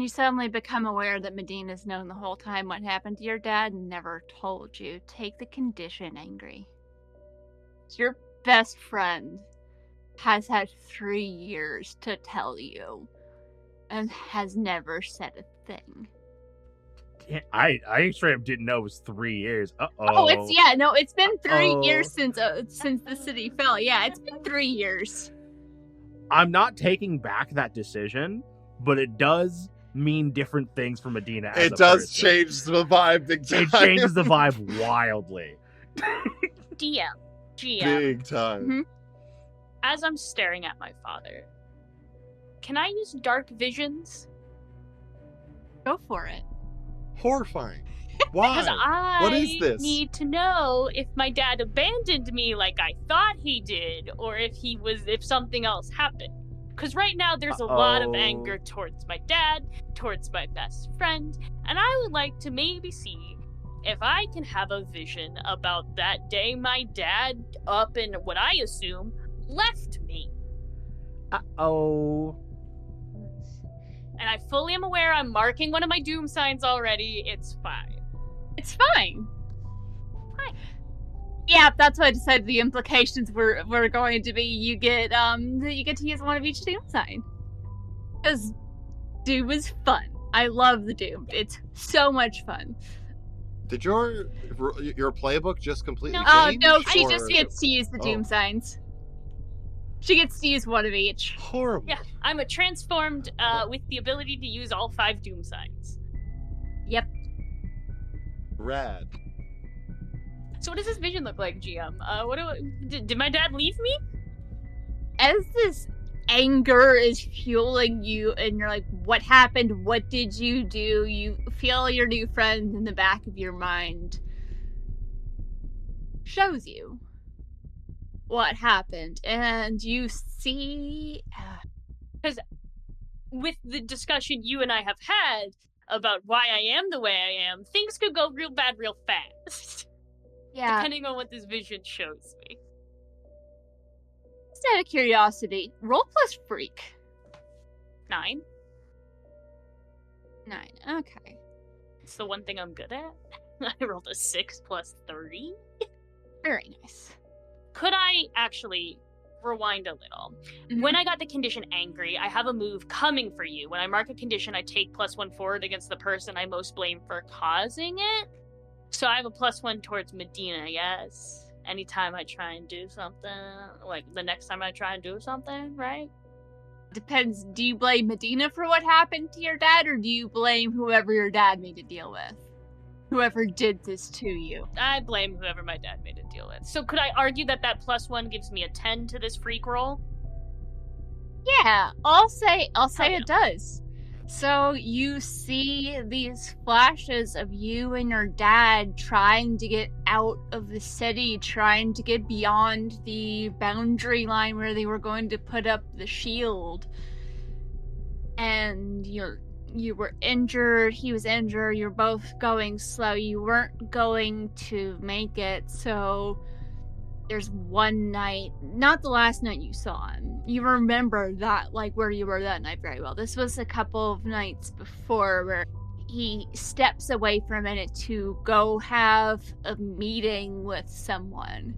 you suddenly become aware that Medina's known the whole time what happened to your dad and never told you. Take the condition, Angry. Your best friend has had 3 years to tell you and has never said a thing. Yeah, I straight up didn't know it was 3 years. Oh, it's been 3 years since the city fell. Yeah, it's been 3 years. I'm not taking back that decision, but it does mean different things for Medina as it does change the vibe big time. It changes the vibe wildly. GM. Big time. Mm-hmm. As I'm staring at my father, can I use dark visions? Go for it. Horrifying. Why? Because What is this? need to know if my dad abandoned me like I thought he did, or if something else happened. Because right now there's a lot of anger towards my dad, towards my best friend, and I would like to maybe see if I can have a vision about that day my dad, up in what I assume, left me. Uh-oh. And I fully am aware I'm marking one of my doom signs already. It's fine. It's fine. Yeah, that's what I decided the implications were going to be. You get to use one of each doom sign. Because doom is fun. I love the doom. It's so much fun. Did your playbook just completely change? No, she just gets to use the doom signs. She gets to use one of each. Horrible. Yeah, I'm a transformed with the ability to use all 5 doom signs. Yep. Rad. So what does this vision look like, GM? Did my dad leave me? As this anger is fueling you and you're like, what happened? What did you do? You feel your new friend in the back of your mind shows you what happened, and you see... Because with the discussion you and I have had about why I am the way I am, things could go real bad real fast. Yeah. Depending on what this vision shows me. Just out of curiosity, roll plus freak. 9. 9, okay. It's the one thing I'm good at. I rolled a 6 plus 3. Very nice. Could I actually rewind a little? Mm-hmm. When I got the condition angry, I have a move coming for you. When I mark a condition, I take +1 forward against the person I most blame for causing it. So I have a +1 towards Medina, yes? Anytime I try and do something, like the next time I try and do something, right? Depends. Do you blame Medina for what happened to your dad, or do you blame whoever your dad made a deal with? Whoever did this to you. I blame whoever my dad made a deal with. So could I argue that +1 gives me a 10 to this freak roll? Yeah, I'll say it does. So you see these flashes of you and your dad trying to get out of the city, trying to get beyond the boundary line where they were going to put up the shield. And you were injured, he was injured, you're both going slow, you weren't going to make it, so there's one night, not the last night you saw him, you remember that, like, where you were that night very well. This was a couple of nights before where he steps away for a minute to go have a meeting with someone,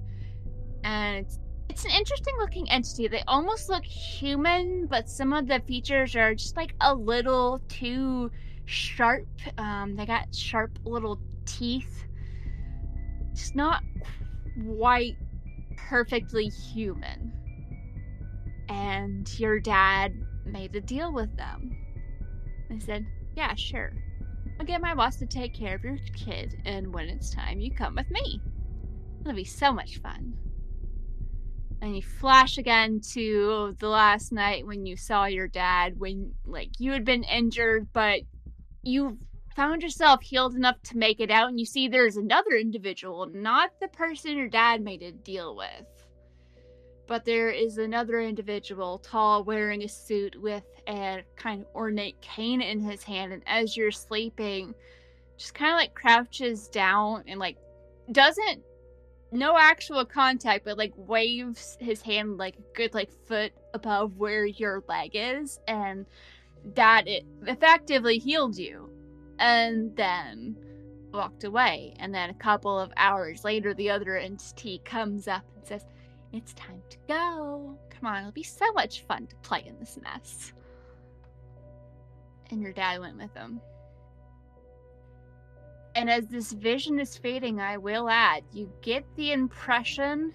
and it's an interesting looking entity. They almost look human, but some of the features are just like a little too sharp. They got sharp little teeth. It's not quite perfectly human. And your dad made a deal with them. They said, yeah, sure. I'll get my boss to take care of your kid, and when it's time, you come with me. It'll be so much fun. And you flash again to the last night when you saw your dad, when, like, you had been injured, but you found yourself healed enough to make it out, and you see there's another individual, not the person your dad made a deal with. But there is another individual, tall, wearing a suit with a kind of ornate cane in his hand, and as you're sleeping, just kind of, like, crouches down and, like, doesn't... No actual contact, but, like, waves his hand, like, a good, like, foot above where your leg is, and that it effectively healed you, and then walked away. And then a couple of hours later, the other entity comes up and says, "It's time to go. Come on, it'll be so much fun to play in this mess." And your dad went with him. And as this vision is fading, I will add, you get the impression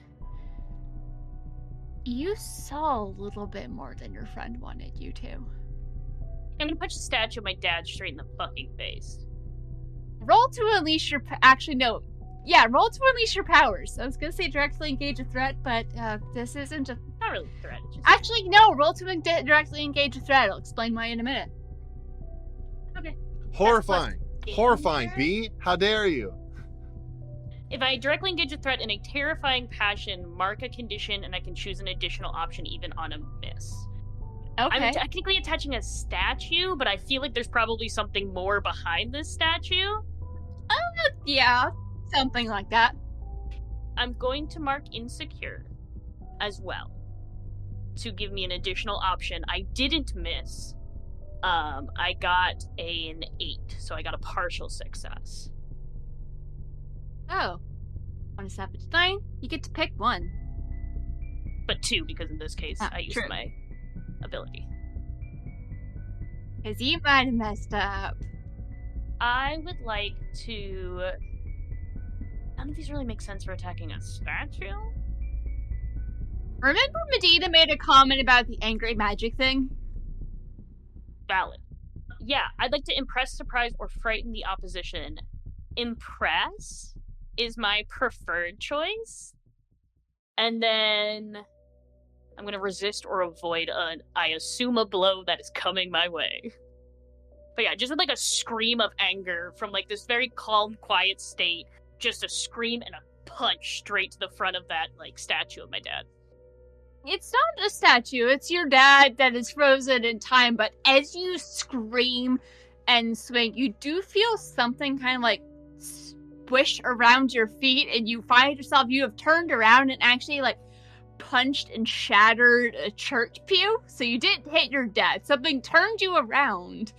you saw a little bit more than your friend wanted you to. I'm gonna punch the statue of my dad straight in the fucking face. Roll to unleash your... Actually, no. Yeah, roll to unleash your powers. I was gonna say directly engage a threat, but this isn't a... Not really a threat. It's just... Actually, no. Roll to directly engage a threat. I'll explain why in a minute. Okay. Horrifying. Danger? Horrifying, B. How dare you? If I directly engage a threat in a terrifying passion, mark a condition, and I can choose an additional option even on a miss. Okay. I'm technically attaching a statue, but I feel like there's probably something more behind this statue. Yeah, something like that. I'm going to mark insecure as well to give me an additional option. I didn't miss. I got an 8, so I got a partial success. Oh. On a 7 to 9, you get to pick one. But 2, because in this case, I used true. my ability. Because you might have messed up. I would like to... None of these really make sense for attacking a statue. Remember Medina made a comment about the angry magic thing? Valid. Yeah, I'd like to impress, surprise, or frighten the opposition. Impress is my preferred choice. And then I'm going to resist or avoid I assume a blow that is coming my way. But yeah, just with like a scream of anger from like this very calm, quiet state, just a scream and a punch straight to the front of that like statue of my dad. It's not a statue, it's your dad that is frozen in time, but as you scream and swing, you do feel something kind of like squish around your feet, and you find yourself, you have turned around and actually like punched and shattered a church pew, so you didn't hit your dad. Something turned you around.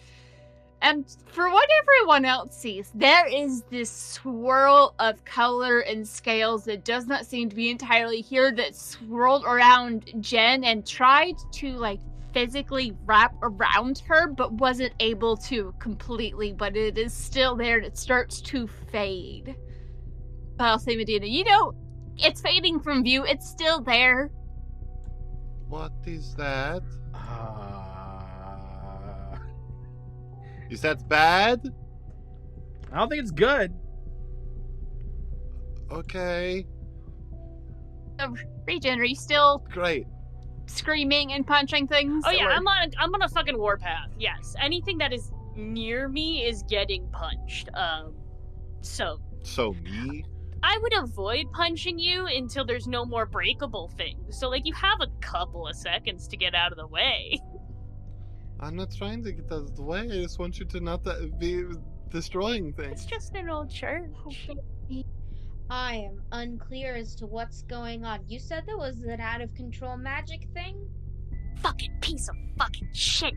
And for what everyone else sees, there is this swirl of color and scales that does not seem to be entirely here, that swirled around Jen and tried to, like, physically wrap around her, but wasn't able to completely, but it is still there and it starts to fade. But I'll say, Medina, you know, it's fading from view, it's still there. What is that? Is that bad? I don't think it's good. Okay. So, Regen, are you still Great. screaming and punching things? Oh yeah, or- I'm on a fucking warpath. Yes, anything that is near me is getting punched. So Me? I would avoid punching you until there's no more breakable things. So like you have a couple of seconds to get out of the way. I'm not trying to get out of the way. I just want you to not be destroying things. It's just an old church. I am unclear as to what's going on. You said there was an out of control magic thing? Fucking piece of fucking shit,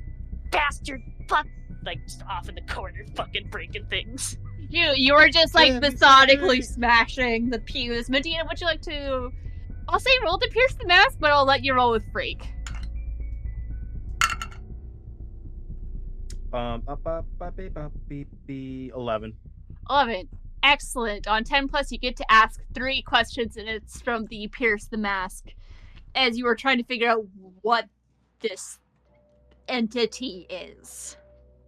bastard, fuck. Like just off in the corner, fucking breaking things. You were just like Yeah, methodically sorry. smashing the pews. Medina, would you like to? I'll say roll to pierce the mask, but I'll let you roll with freak. 11. 11. Excellent. On 10 plus, you get to ask 3 questions, and it's from the pierce the mask, as you were trying to figure out what this entity is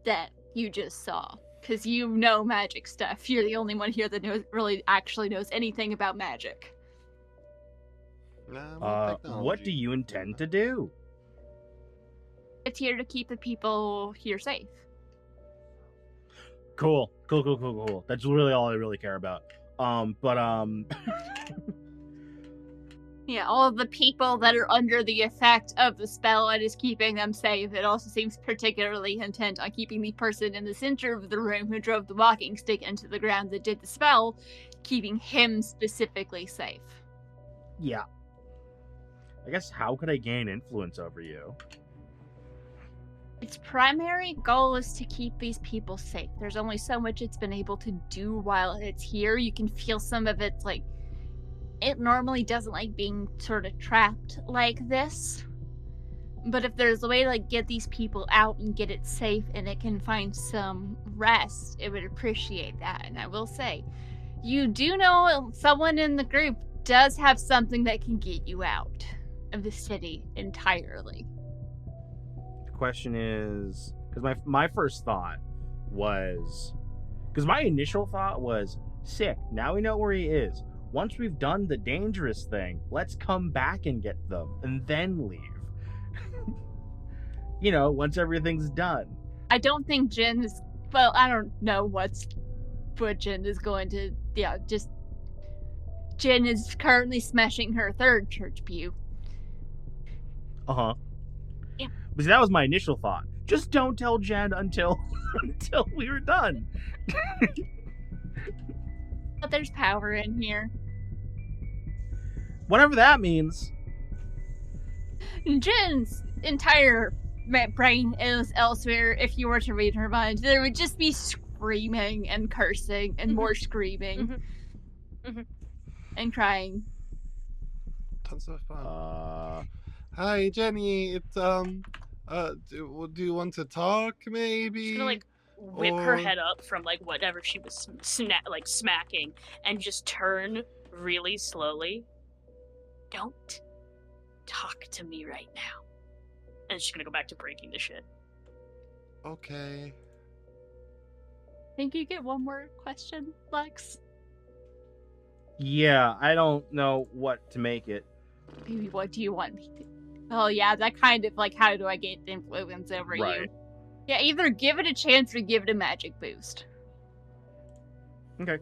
that you just saw. Because you know magic stuff. You're the only one here that really actually knows anything about magic. What do you intend to do? It's here to keep the people here safe. Cool. That's really all I really care about. Yeah, all of the people that are under the effect of the spell and is keeping them safe. It also seems particularly intent on keeping the person in the center of the room who drove the walking stick into the ground that did the spell, keeping him specifically safe. Yeah. I guess how could I gain influence over you? Its primary goal is to keep these people safe. There's only so much it's been able to do while it's here. You can feel some of it's like, it normally doesn't like being sort of trapped like this. But if there's a way to like get these people out and get it safe and it can find some rest, it would appreciate that. And I will say, you do know someone in the group does have something that can get you out of the city entirely. The question is, because my first thought was, because my initial thought was, sick, now we know where he is. Once we've done the dangerous thing, let's come back and get them and then leave. You know, once everything's done. I don't think Jin is, well, I don't know what Jin is going to, just, Jin is currently smashing her third church pew. Uh-huh. Yeah. But see, that was my initial thought. Just don't tell Jen until we were done. But there's power in here. Whatever that means. Jin's entire brain is elsewhere. If you were to read her mind, there would just be screaming and cursing and more screaming and crying. Tons of fun. Hi, Jenny. It's do you want to talk? Maybe. She's gonna like whip her head up from like whatever she was smacking, and just turn really slowly. Don't talk to me right now. And she's gonna go back to breaking the shit. Okay. Think you get one more question, Lex? Yeah, I don't know what to make it. Maybe what do you want me to? Oh yeah, that kind of like, how do I get influence over Right. you? Yeah, either give it a chance or give it a magic boost. Okay.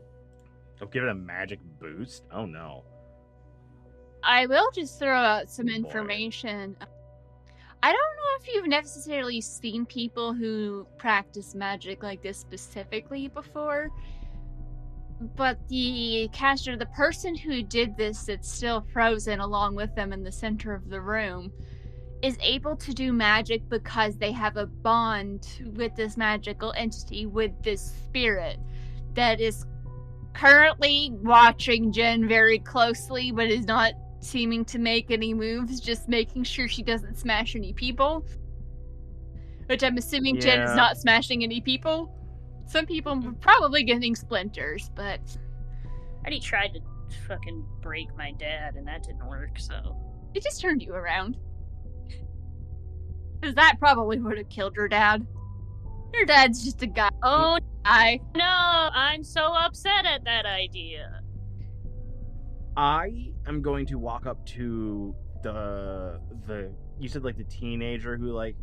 I'll give it a magic boost? Oh no. I will just throw out some Boy. information. I don't know if you've necessarily seen people who practice magic like this specifically before, but the caster, the person who did this that's still frozen along with them in the center of the room, is able to do magic because they have a bond with this magical entity, with this spirit that is currently watching Jen very closely, but is not seeming to make any moves, just making sure she doesn't smash any people. Which I'm assuming Jen is Yeah. not smashing any people. Some people are probably getting splinters, but I already tried to fucking break my dad, and that didn't work, so. it just turned you around. Because that probably would have killed your dad. Your dad's just a guy. Oh I no, I'm so upset at that idea. I am going to walk up to the you said like the teenager who like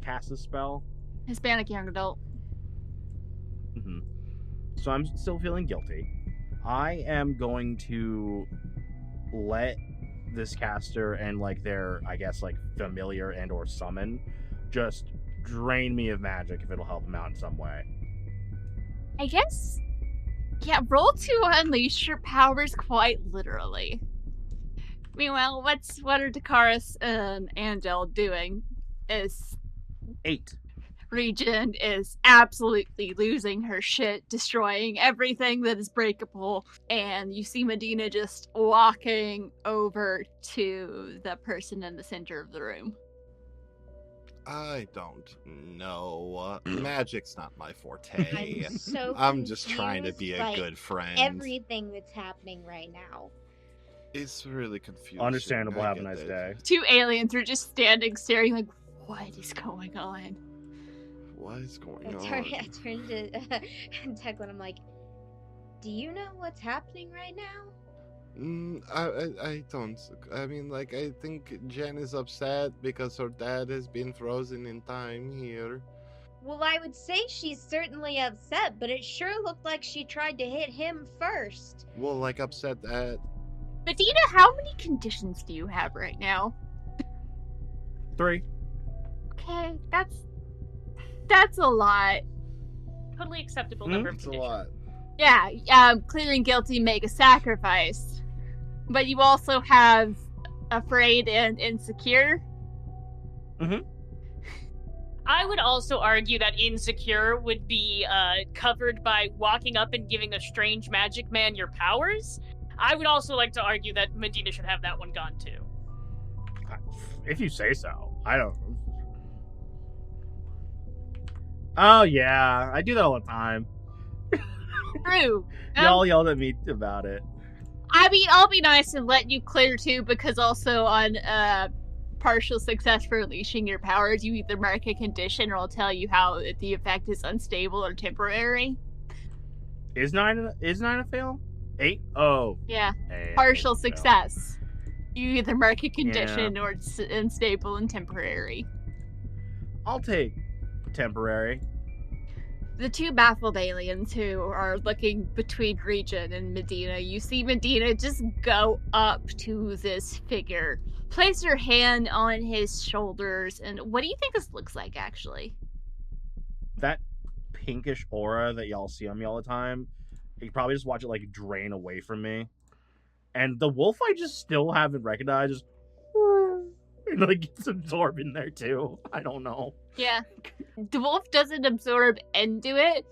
cast a spell. Hispanic young adult. Mm-hmm. So I'm still feeling guilty. I am going to let this caster and like their, I guess, like familiar and or summon just drain me of magic if it'll help them out in some way. I guess. Yeah, roll to unleash your powers quite literally. Meanwhile, what are Dakaris and Angel doing? Is 8. Regent is absolutely losing her shit, destroying everything that is breakable, and you see Medina just walking over to the person in the center of the room. I don't know. Magic's not my forte. I'm so I'm just trying to be confused a by good friend. everything that's happening right now. It's really confusing. Understandable. I Have a get nice it. day. 2 aliens are just standing, staring like, what is going on? What is going I on? turn to Declan. I'm like, do you know what's happening right now? I don't. I mean, like, I think Jen is upset because her dad has been frozen in time here. Well, I would say she's certainly upset, but it sure looked like she tried to hit him first. Well, like, upset at. Medina, how many conditions do you have right now? 3. Okay, that's a lot. Totally acceptable number of It's a conditions. lot. Yeah, clearing guilty, make a sacrifice. But you also have afraid and insecure. Mhm. I would also argue that Insecure would be covered by walking up and giving a strange magic man your powers. I would also like to argue that Medina should have that one gone too. If you say so. I don't. Oh yeah, I do that all the time. True. Y'all yelled at me about it. I mean, I'll be nice and let you clear too, because also on partial success for unleashing your powers, you either mark a condition or I'll tell you how the effect is unstable or temporary. Is 9 a fail? 8? Oh. Yeah. Hey, Partial fail. success. You either mark a condition or it's unstable and temporary. I'll take temporary. The two baffled aliens who are looking between Regent and Medina, you see Medina just go up to this figure, place her hand on his shoulders, and what do you think this looks like, actually? That pinkish aura that y'all see on me all the time, you probably just watch it like drain away from me. And the wolf I just still haven't recognized, just and like gets absorbed in there too. I don't know. Yeah. The wolf doesn't absorb into it.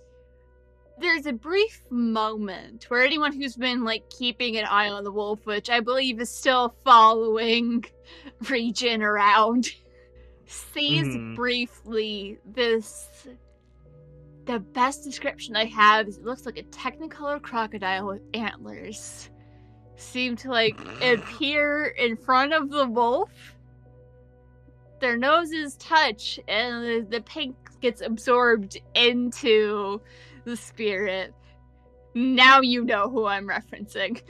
There's a brief moment where anyone who's been like keeping an eye on the wolf, which I believe is still following Regent around, sees briefly this. The best description I have is it looks like a technicolor crocodile with antlers. Seem to like appear in front of the wolf. Their noses touch, and the pink gets absorbed into the spirit. Now you know who I'm referencing.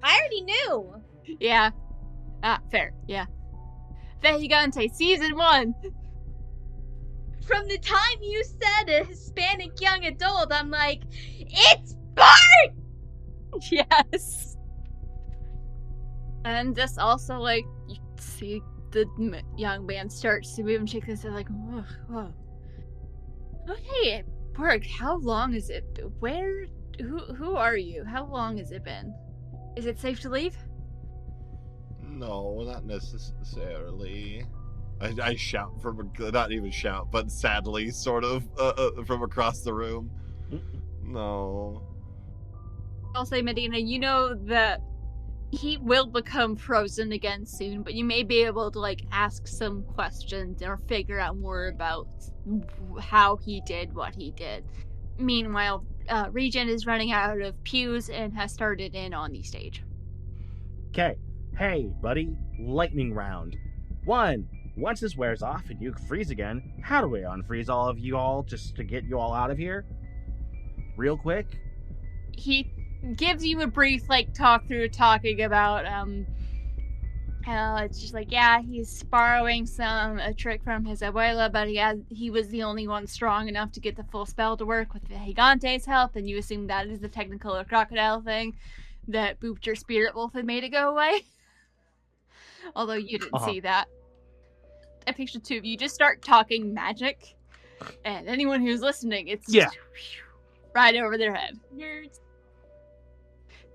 I already knew. Yeah. Fair. Yeah. Vejigante, Season 1. From the time you said a Hispanic young adult, I'm like, it's Bart! Yes. And this also, like, you see the young man starts to move and shake his head like, whoa, whoa. Okay, Berg, how long is it? Who are you? How long has it been? Is it safe to leave? No, not necessarily. I shout from, not even shout, but sadly, sort of, from across the room. No. I'll say, Medina, you know that he will become frozen again soon, but you may be able to, like, ask some questions or figure out more about how he did what he did. Meanwhile, Regent is running out of pews and has started in on the stage. Okay. Hey, buddy. Lightning round. 1. Once this wears off and you freeze again, how do we unfreeze all of you all just to get you all out of here? Real quick? He gives you a brief, like, talking about, it's just like, yeah, he's borrowing a trick from his abuela, but he was the only one strong enough to get the full spell to work with the Gigante's help, and you assume that is the technicolor crocodile thing that booped your spirit wolf and made it go away. Although you didn't see that. I picture two of you just start talking magic, and anyone who's listening, it's just right over their head. Nerds.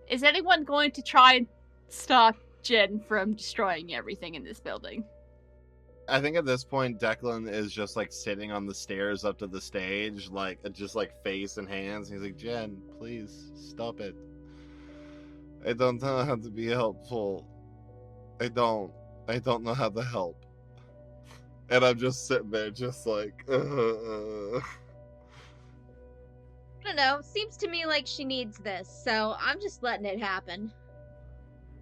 Is anyone going to try and stop Jen from destroying everything in this building? I think at this point, Declan is just like sitting on the stairs up to the stage, like just like face and hands. He's like, Jen, please stop it. I don't know how to be helpful. I don't know how to help. And I'm just sitting there just like, I don't know. Seems to me like she needs this, so I'm just letting it happen.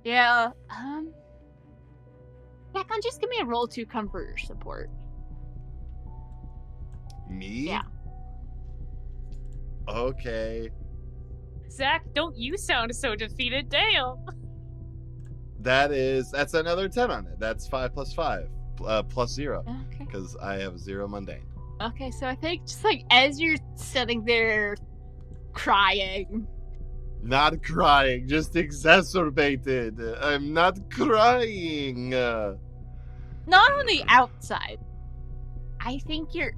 Yeah, Declan, just give me a roll to comfort or support. Me? Yeah. Okay. Zach, don't you sound so defeated, Dale. That's another 10 on it. That's 5 plus 5. Plus 0. Okay. Because I have 0 mundane. Okay, so I think just like as you're sitting there crying. Not crying, just exacerbated. I'm not crying. Not on the outside. I think your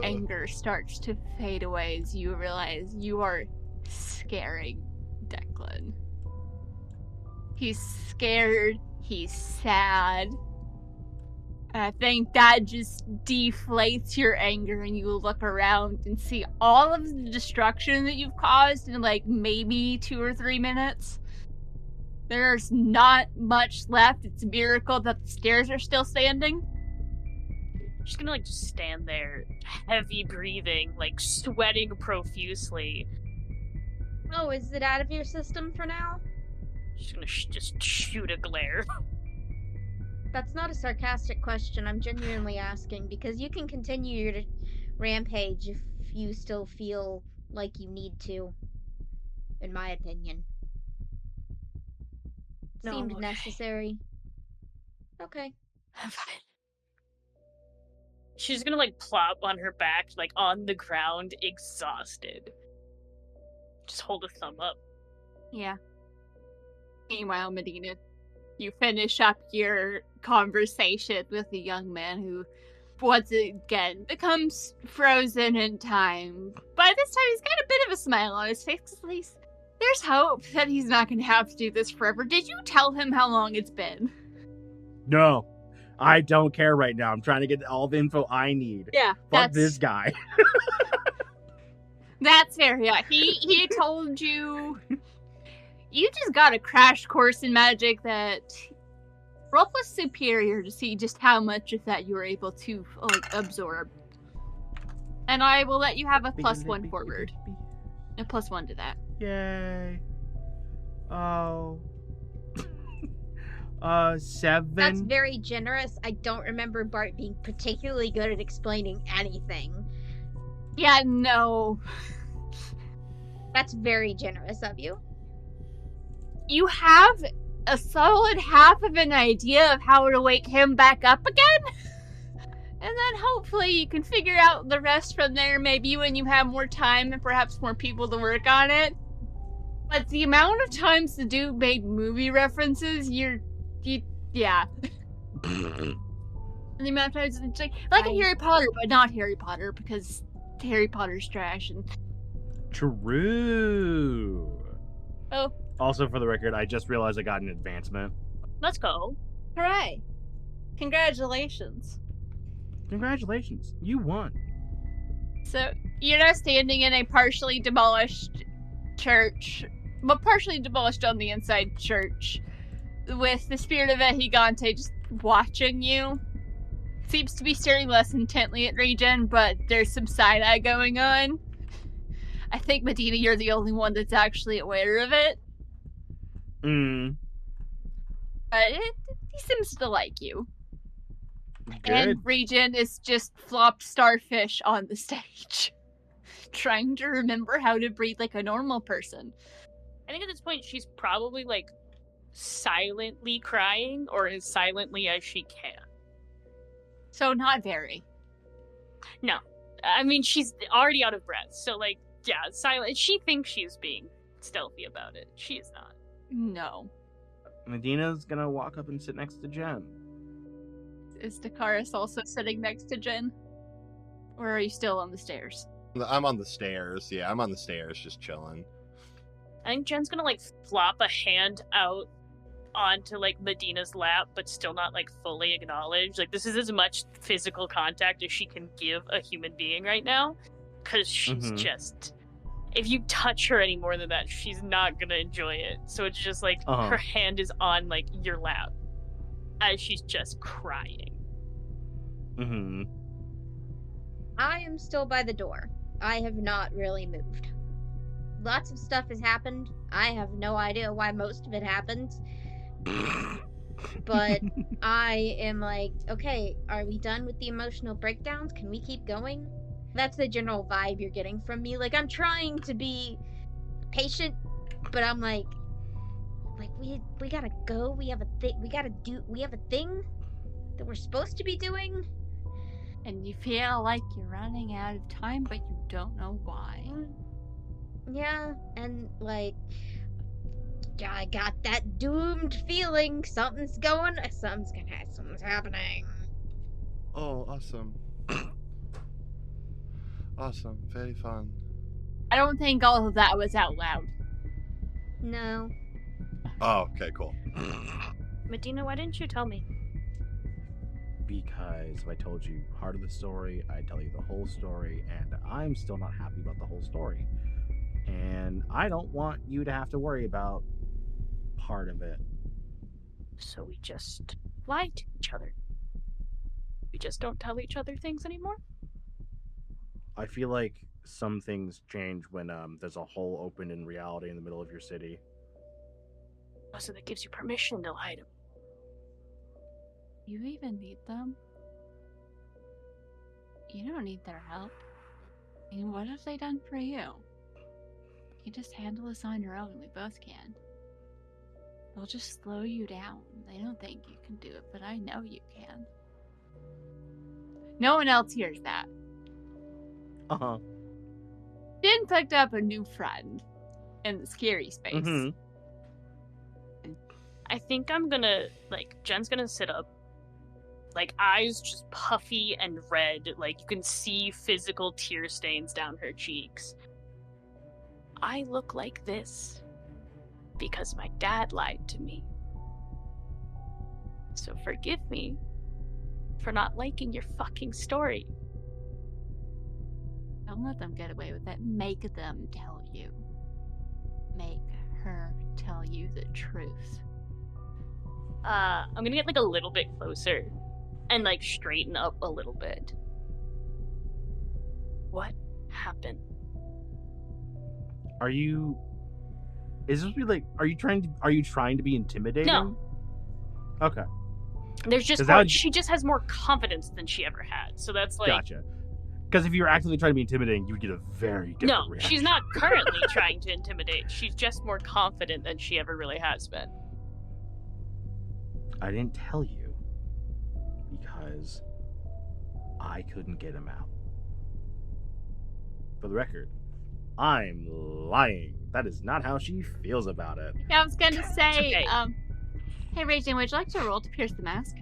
anger starts to fade away as you realize you are scaring Declan. He's scared, he's sad. I think that just deflates your anger, and you look around and see all of the destruction that you've caused in like maybe 2 or 3 minutes. There's not much left. It's a miracle that the stairs are still standing. She's gonna like just stand there, heavy breathing, like sweating profusely. Oh, is it out of your system for now? She's gonna just shoot a glare. That's not a sarcastic question. I'm genuinely asking because you can continue your rampage if you still feel like you need to. In my opinion, No, seemed okay. necessary. Okay. I'm fine. She's gonna like plop on her back, like on the ground, exhausted. Just hold a thumb up. Yeah. Meanwhile, Medina, you finish up your conversation with the young man who, once again, becomes frozen in time. By this time, he's got a bit of a smile on his face. At least there's hope that he's not going to have to do this forever. Did you tell him how long it's been? No, I don't care right now. I'm trying to get all the info I need. Yeah, Fuck this guy. That's fair. Yeah, he told you. You just got a crash course in magic that Rolf was superior to see just how much of that you were able to like absorb. And I will let you have a +1 forward. A +1 to that. Yay. Oh. 7. That's very generous. I don't remember Bart being particularly good at explaining anything. Yeah, no. That's very generous of you. You have a solid half of an idea of how to wake him back up again. And then hopefully you can figure out the rest from there, maybe when you have more time and perhaps more people to work on it. But the amount of times the dude made movie references, yeah. The amount of times it's like a Harry Potter, but not Harry Potter, because Harry Potter's trash. And True. Oh. Also, for the record, I just realized I got an advancement. Let's go. Hooray. Congratulations. Congratulations. You won. So, you're now standing in a partially demolished church, but partially demolished on the inside church, with the spirit of Ehigante just watching you. Seems to be staring less intently at Regen, but there's some side-eye going on. I think, Medina, you're the only one that's actually aware of it. But he seems to like you. Good. And Regen is just flopped starfish on the stage, trying to remember how to breathe like a normal person. I think at this point she's probably like silently crying, or as silently as she can. So not very. No. I mean, she's already out of breath, so like, yeah, silent. She thinks she's being stealthy about it. She is not. No. Medina's gonna walk up and sit next to Jen. Is Dakaris also sitting next to Jen? Or are you still on the stairs? I'm on the stairs. Yeah, I'm on the stairs just chilling. I think Jen's gonna like flop a hand out onto like Medina's lap, but still not like fully acknowledge. Like, this is as much physical contact as she can give a human being right now, because she's just, if you touch her any more than that, she's not gonna enjoy it. So it's just like her hand is on like your lap as she's just crying. I am still by the door. I have not really moved. Lots of stuff has happened. I have no idea why most of it happened. But I am like, okay, are we done with the emotional breakdowns? Can we keep going? That's the general vibe you're getting from me. Like, I'm trying to be patient, but I'm like we gotta go. We have a thing that we're supposed to be doing. And you feel like you're running out of time, but you don't know why. Yeah, and like, I got that doomed feeling. Something's happening. Oh, awesome. Awesome. Very fun. I don't think all of that was out loud. No. Oh, okay, cool. Medina, why didn't you tell me? Because if I told you part of the story, I'd tell you the whole story, and I'm still not happy about the whole story. And I don't want you to have to worry about part of it. So we just lie to each other. We just don't tell each other things anymore? I feel like some things change when there's a hole opened in reality in the middle of your city. Oh, so that gives you permission to lie to me. You even need them? You don't need their help. I mean, what have they done for you? You just handle this on your own. We both can. They'll just slow you down. They don't think you can do it, but I know you can. No one else hears that. Uh-huh. Jin picked up a new friend in the scary space. Mm-hmm. I think I'm gonna, Jen's gonna sit up. Eyes just puffy and red. You can see physical tear stains down her cheeks. I look like this because my dad lied to me. So forgive me for not liking your fucking story. Don't let them get away with it. Make them tell you. Make her tell you the truth. I'm gonna get a little bit closer and straighten up a little bit. What happened? Are you trying to be intimidating? No. Okay. There's just she just has more confidence than she ever had. So that's Gotcha. Because if you were actively trying to be intimidating, you would get a very different reaction. She's not currently trying to intimidate. She's just more confident than she ever really has been. I didn't tell you because I couldn't get him out. For the record, I'm lying. That is not how she feels about it. Yeah, I was gonna say, okay. Hey Raging, would you like to roll to pierce the mask?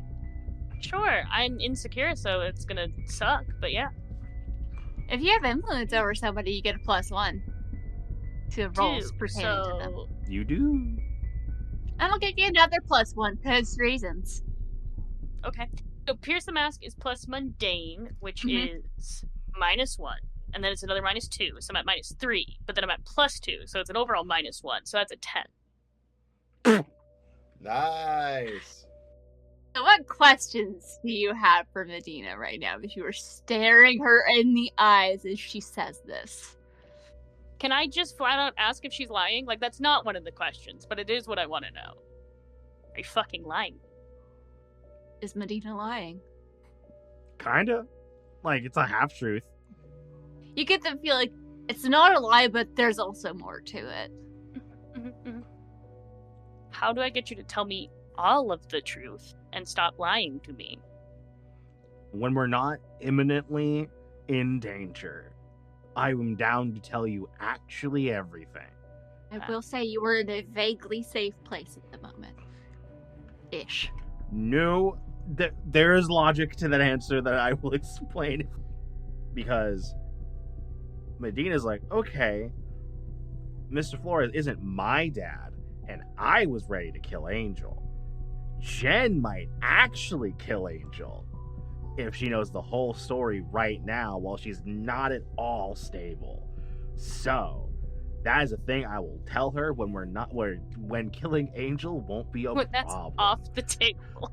Sure, I'm insecure, so it's gonna suck, but yeah. If you have influence over somebody, you get a +1 to rolls pertaining to them. You do? And I'll give you another +1 because reasons. Okay. So Pierce the Mask is plus mundane, which is -1. And then it's another -2. So I'm at -3. But then I'm at +2. So it's an overall -1. So that's a 10. Nice. So what questions do you have for Medina right now if you were staring her in the eyes as she says this? Can I just flat out ask if she's lying? That's not one of the questions, but it is what I want to know. Are you fucking lying? Is Medina lying? Kinda. It's a half-truth. You get the feel like it's not a lie, but there's also more to it. How do I get you to tell me all of the truth and stop lying to me? When we're not imminently in danger, I am down to tell you actually everything. I will say you were in a vaguely safe place at the moment. Ish. No, there is logic to that answer that I will explain. Because Medina's like, okay, Mr. Flores isn't my dad, and I was ready to kill Angel. Jen might actually kill Angel if she knows the whole story right now while she's not at all stable. So, that is a thing I will tell her when killing Angel won't be a That's problem. Off the table.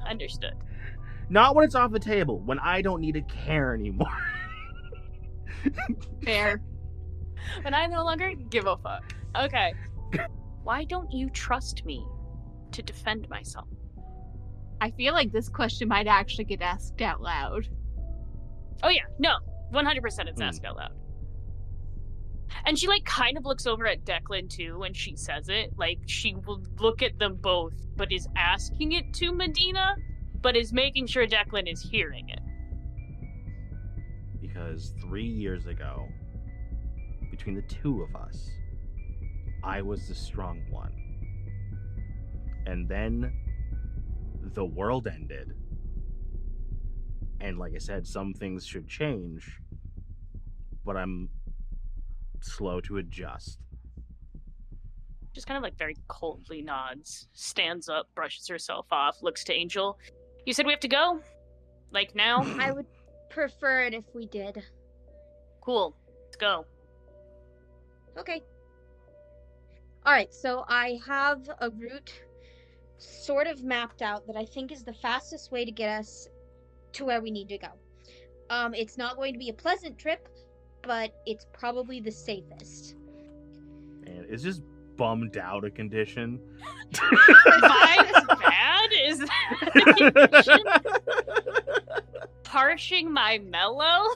Understood. Not when it's off the table, when I don't need to care anymore. Fair. When I no longer give a fuck. Okay. Why don't you trust me to defend myself? I feel like this question might actually get asked out loud. Oh yeah, no. 100% it's asked out loud. And she kind of looks over at Declan too when she says it. She will look at them both, but is asking it to Medina, but is making sure Declan is hearing it. Because 3 years ago, between the two of us, I was the strong one. And then the world ended. And like I said, some things should change, but I'm slow to adjust. Just kind of very coldly nods, stands up, brushes herself off, looks to Angel. You said we have to go? Like now? I would prefer it if we did. Cool. Let's go. Okay. Alright, so I have a route sort of mapped out that I think is the fastest way to get us to where we need to go. It's not going to be a pleasant trip, but it's probably the safest. And is this bummed out a condition? Vibes bad? Is that a condition? Parching my mellow?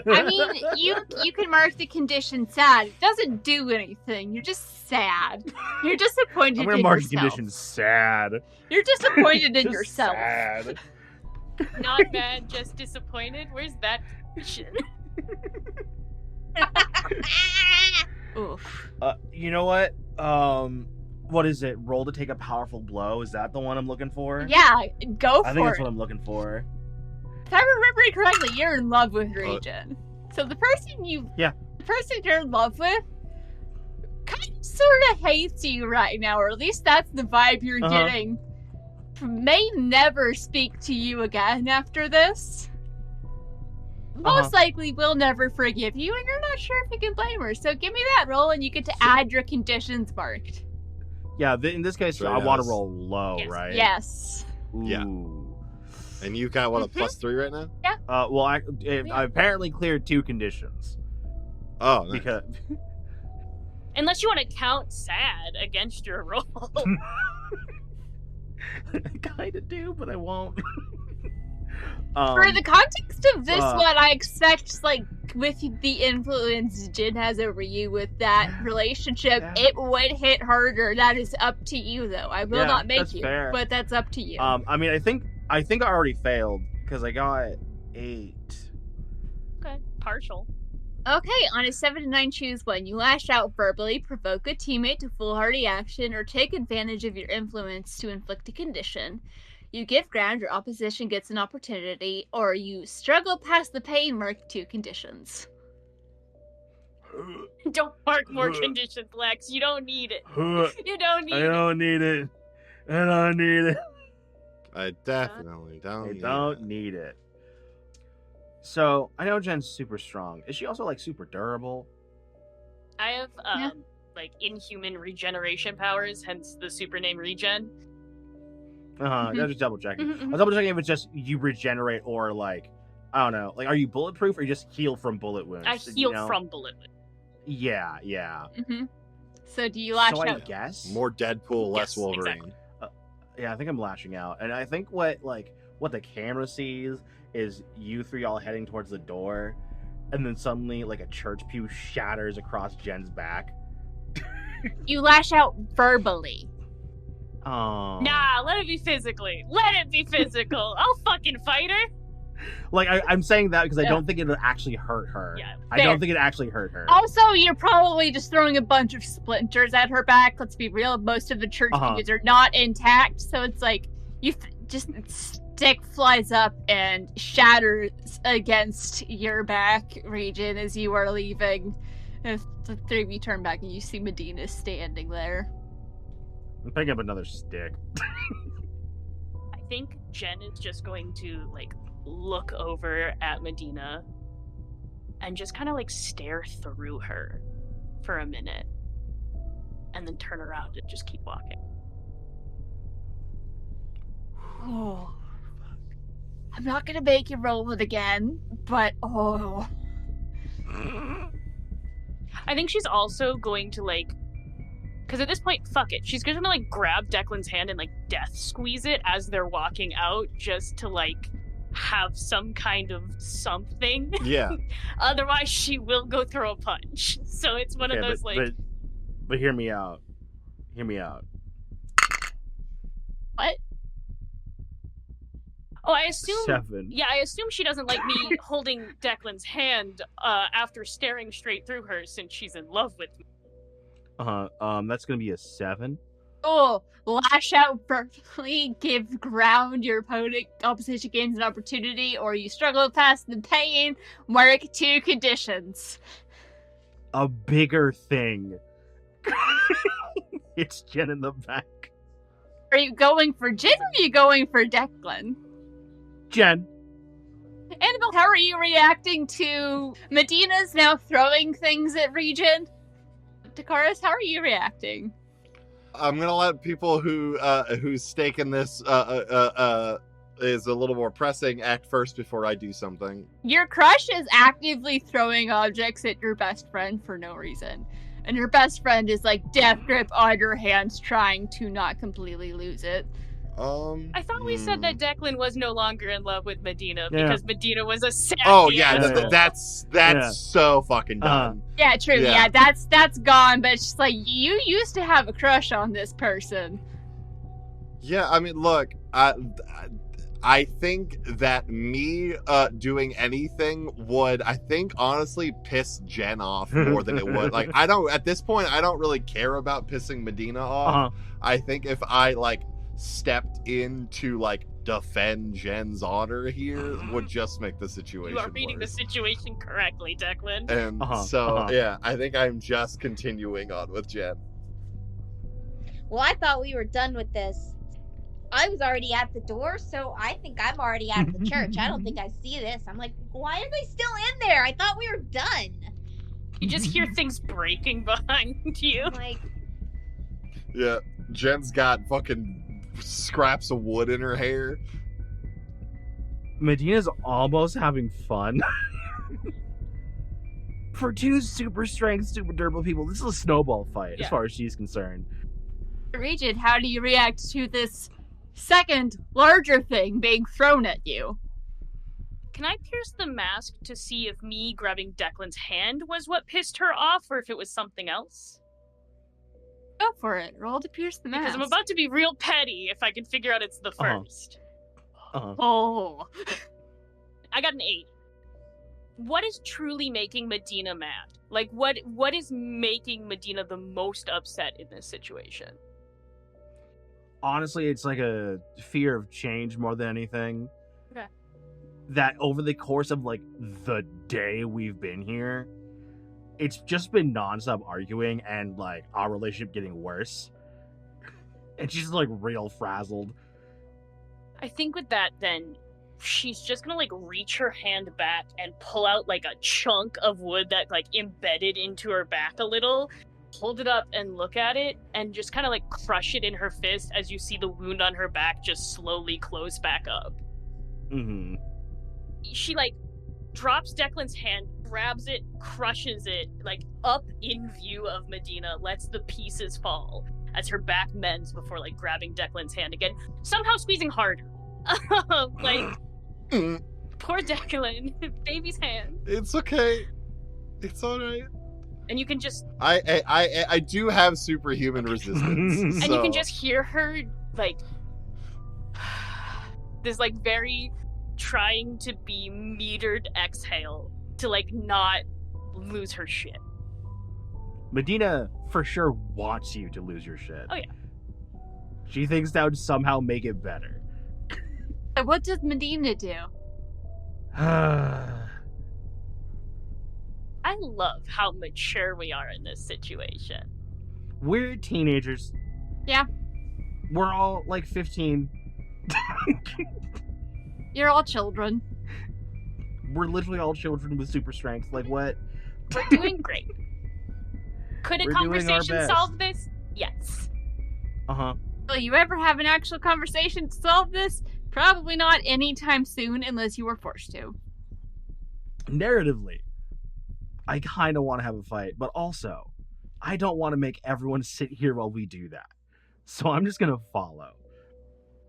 I mean, you can mark the condition sad. It doesn't do anything. You're just sad. You're disappointed I'm gonna in mark the yourself. condition sad. You're disappointed in Just yourself. sad. Not mad, just disappointed? Where's that condition? Oof. You know what? What is it? Roll to take a powerful blow. Is that the one I'm looking for? Yeah, go I think for that's it. what I'm looking for. If I remember correctly, you're in love with Regen. So the person you're in love with kind of sort of hates you right now, or at least that's the vibe you're getting. May never speak to you again after this. Most likely will never forgive you, and you're not sure if you can blame her. So give me that roll, and you get to add your conditions marked. Yeah, in this case, Very I want to nice. roll low, Yes. right? Yes. Yeah. Ooh. And you got, what, a +3 right now? Well, I apparently cleared 2 conditions. Oh, nice. Because Unless you want to count sad against your roll. I kind of do, but I won't. For the context of this uh, one, I expect, like, with the influence Jin has over you with that relationship, Yeah. it would hit harder. That is up to you, though. I will Yeah, not make that's you, fair. but that's up to you. I mean, I think I already failed because I got 8. Okay, partial. Okay, on a 7 to 9, choose one. You lash out verbally, provoke a teammate to foolhardy action, or take advantage of your influence to inflict a condition. You give ground, your opposition gets an opportunity, or you struggle past the pain mark 2 conditions. Don't mark more conditions, Lex. You don't need it. You don't need I it. don't need it. I don't need it. I definitely don't. I need don't it. need it. So I know Jen's super strong. Is she also like super durable? I have Yeah. like inhuman regeneration powers, hence the super name Regen. I'm just double checking. Mhm, mhm. I'm double checking if it's just you regenerate or like I don't know. Like, are you bulletproof or you just heal from bullet wounds? I You heal know? from bullet. Yeah. Mm-hmm. So do you lash So I out? guess More Deadpool, less Yes, Wolverine. exactly. Yeah, I think I'm lashing out, and I think what the camera sees is you 3 all heading towards the door, and then suddenly like a church pew shatters across Jen's back. You lash out verbally. Oh, Nah, let it be physically. Let it be physical. I'll fucking fight her. Like I'm saying that because I Yeah. don't think it'll actually hurt her. Yeah, I fair. don't think it actually hurt her. Also, you're probably just throwing a bunch of splinters at her back. Let's be real, most of the church pews are not intact, so it's like just stick flies up and shatters against your back region as you are leaving. If the 3 of you turn back and you see Medina standing there. I'm picking up another stick. I think Jen is just going to like look over at Medina and just kind of like stare through her for a minute and then turn around and just keep walking. Oh, I'm not gonna make you roll it again, but oh. I think she's also going to like, because at this point, fuck it, she's gonna like grab Declan's hand and like death squeeze it as they're walking out, just to like have some kind of something. Yeah. Otherwise, she will go throw a punch. So it's one of those but hear me out. Hear me out. What? Oh, I assume. 7. Yeah, I assume she doesn't like me holding Declan's hand after staring straight through her, since she's in love with me. That's gonna be a 7. Oh, lash out verbally, give ground, your opposition gains an opportunity, or you struggle past the pain, mark 2 conditions. A bigger thing. It's Jen in the back. Are you going for Jin or are you going for Declan? Jen. Annabelle, how are you reacting to Medina's now throwing things at Regent? Takaris, how are you reacting? I'm gonna let people whose stake in this is a little more pressing act first before I do something. Your crush is actively throwing objects at your best friend for no reason. And your best friend is like death grip on your hands, trying to not completely lose it. I thought we said that Declan was no longer in love with Medina Yeah. because Medina was a sassy Oh yeah, asshole. that's Yeah. so fucking done. Yeah, true. Yeah. Yeah, that's gone. But it's just like you used to have a crush on this person. Yeah, I mean, look, I think that me doing anything would, I think, honestly piss Jen off more than it would. Like, at this point, I don't really care about pissing Medina off. I think if I, like, stepped in to, like, defend Jen's honor here would just make the situation You are reading worse. the situation correctly, Declan. And yeah, I think I'm just continuing on with Jen. Well, I thought we were done with this. I was already at the door, so I think I'm already at the church. I don't think I see this. I'm like, why are they still in there? I thought we were done. You just hear things breaking behind you. I'm like, Yeah, Jen's got fucking scraps of wood in her hair. Medina's almost having fun. For two super strength, super durable people, this is a snowball fight as far as she's concerned. Regent, how do you react to this second larger thing being thrown at you? Can I pierce the mask to see if me grabbing Declan's hand was what pissed her off or if it was something else? Go for it. Roll to pierce the mask. Because I'm about to be real petty if I can figure out it's the first. Oh. I got an 8. What is truly making Medina mad? Like, what is making Medina the most upset in this situation? Honestly, it's like a fear of change more than anything. Okay. That over the course of like the day we've been here, it's just been nonstop arguing and like our relationship getting worse. And she's like real frazzled. I think with that, then, she's just gonna, like, reach her hand back and pull out, like, a chunk of wood that, like, embedded into her back a little, hold it up and look at it, and just kind of, like, crush it in her fist as you see the wound on her back just slowly close back up. Mm-hmm. She, like, drops Declan's hand, grabs it, crushes it, like, up in view of Medina, lets the pieces fall as her back mends before, like, grabbing Declan's hand again, somehow squeezing harder. Like, poor Declan, baby's hand. It's okay. It's alright. And you can just... I do have superhuman resistance. And you can just hear her, like... this, like, very trying to be metered exhale to, like, not lose her shit. Medina for sure wants you to lose your shit. Oh, yeah. She thinks that would somehow make it better. What does Medina do? I love how mature we are in this situation. We're teenagers. Yeah. We're all like 15. You're all children. We're literally all children with super strength. Like what? We're doing great. Could a We're doing our conversation best. solve this? Yes. Uh-huh. Will you ever have an actual conversation to solve this? Probably not anytime soon unless you were forced to. Narratively, I kind of want to have a fight, but also, I don't want to make everyone sit here while we do that. So I'm just gonna follow.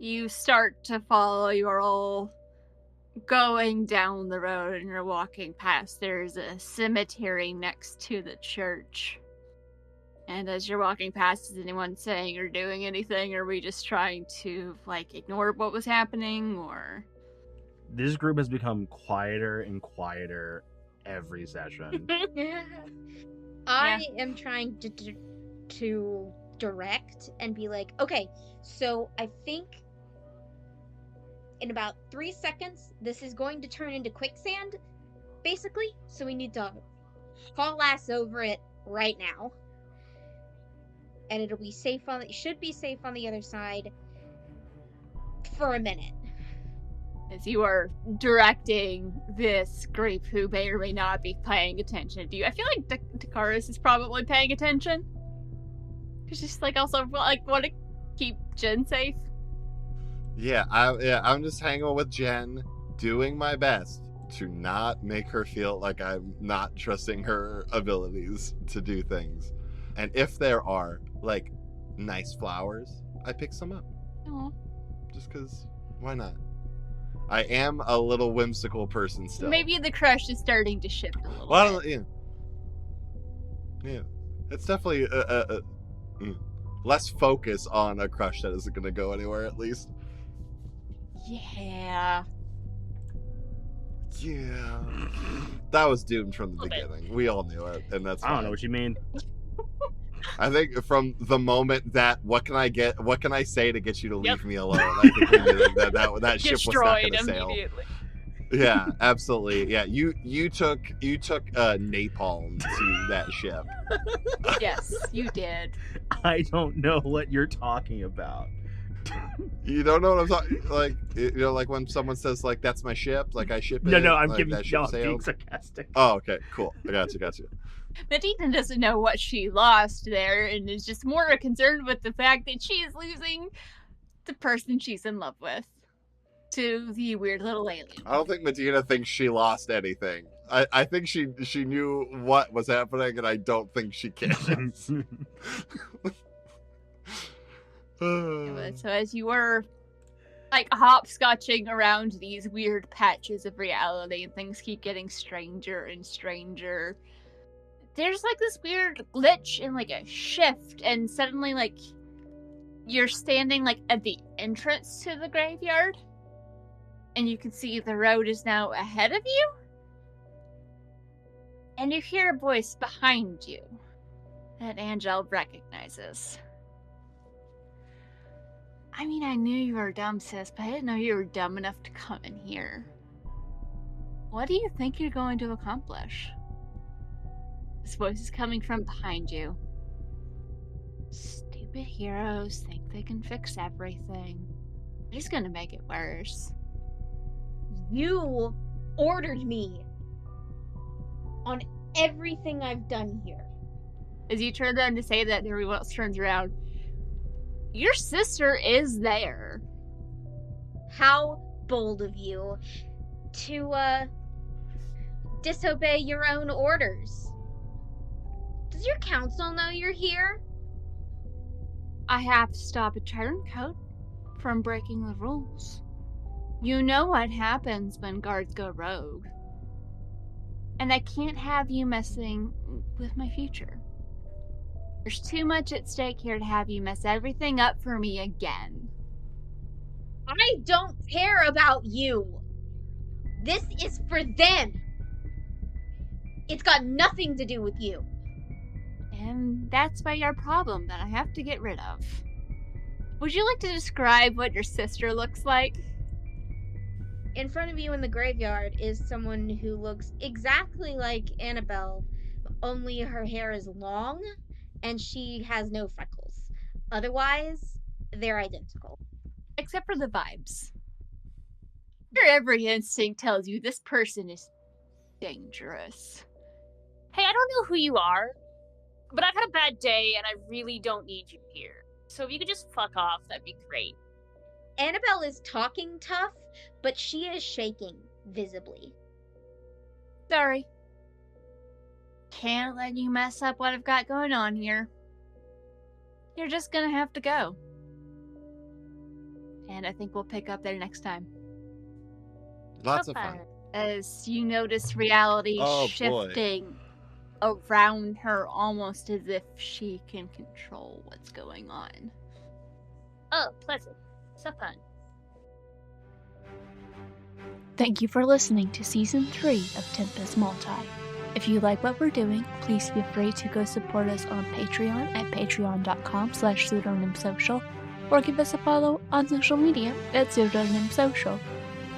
You start to follow. You're all going down the road and you're walking past. There's a cemetery next to the church. And as you're walking past, is anyone saying or doing anything? Or are we just trying to, like, ignore what was happening? Or... This group has become quieter and quieter every session. I am trying to direct and be like, okay, so I think in about 3 seconds, this is going to turn into quicksand, basically. So we need to haul ass over it right now. And it'll be safe it should be safe on the other side for a minute. as you are directing this group who may or may not be paying attention to you. I feel like Dakaris is probably paying attention. Cause she's like also like want to keep Jen safe. Yeah, I'm just hanging with Jen, doing my best to not make her feel like I'm not trusting her abilities to do things. And if there are like nice flowers, I pick some up. Aww. Just because, why not? I am a little whimsical person still. Maybe the crush is starting to shift a little Well, bit. Yeah. It's definitely less focus on a crush that isn't going to go anywhere, at least. Yeah. Yeah. That was doomed from the Okay. beginning. We all knew it, and that's I don't fine. know what you mean. I think from the moment that what can I say to get you to leave Yep. me alone? I think we knew that ship was not Destroyed going to sail. immediately. Yeah, absolutely. Yeah, you took napalm to that ship. Yes, you did. I don't know what you're talking about. You don't know what I'm talking like. You know, like when someone says like that's my ship, like I ship it. No, I'm like, giving that no, ship I'm being sailed. sarcastic. Oh, okay, cool. I got you. Medina doesn't know what she lost there and is just more concerned with the fact that she is losing the person she's in love with to the weird little alien. I don't think Medina thinks she lost anything. I think she knew what was happening, and I don't think she cares. So as you were like hopscotching around these weird patches of reality and things keep getting stranger and stranger, there's like this weird glitch and like a shift, and suddenly like you're standing like at the entrance to the graveyard and you can see the road is now ahead of you, and you hear a voice behind you that Angel recognizes. I mean, I knew you were dumb, sis, but I didn't know you were dumb enough to come in here. What do you think you're going to accomplish? This voice is coming from behind you. Stupid heroes think they can fix everything. They're just gonna make it worse. You ordered me on everything I've done here. As you turn around to say that, everyone else turns around. Your sister is there. How bold of you to disobey your own orders. Does your council know you're here? I have to stop a turncoat from breaking the rules. You know what happens when guards go rogue. And I can't have you messing with my future. There's too much at stake here to have you mess everything up for me again. I don't care about you. This is for them. It's got nothing to do with you. And that's by your problem that I have to get rid of. Would you like to describe what your sister looks like? In front of you in the graveyard is someone who looks exactly like Annabelle, only her hair is long and she has no freckles. Otherwise, they're identical. Except for the vibes. Your every instinct tells you this person is dangerous. Hey, I don't know who you are, but I've had a bad day and I really don't need you here. So if you could just fuck off, that'd be great. Annabelle is talking tough, but she is shaking visibly. Sorry. Can't let you mess up what I've got going on here. You're just gonna have to go. And I think we'll pick up there next time. Lots of fun. As you notice reality Oh, boy. shifting around her almost as if she can control what's going on. Oh, pleasant. So fun. Thank you for listening to Season 3 of Tempus Multae. If you like what we're doing, please feel free to go support us on Patreon at patreon.com/pseudonymsocial, or give us a follow on social media at pseudonymsocial.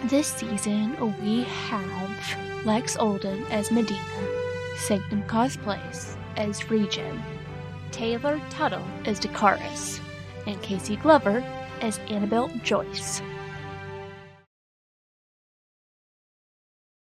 This season, we have Lex Olden as Medina, Sanctum Cosplays as Regen, Taylor Tuttle as Dakaris, and Casey Glover as Annabelle Joyce.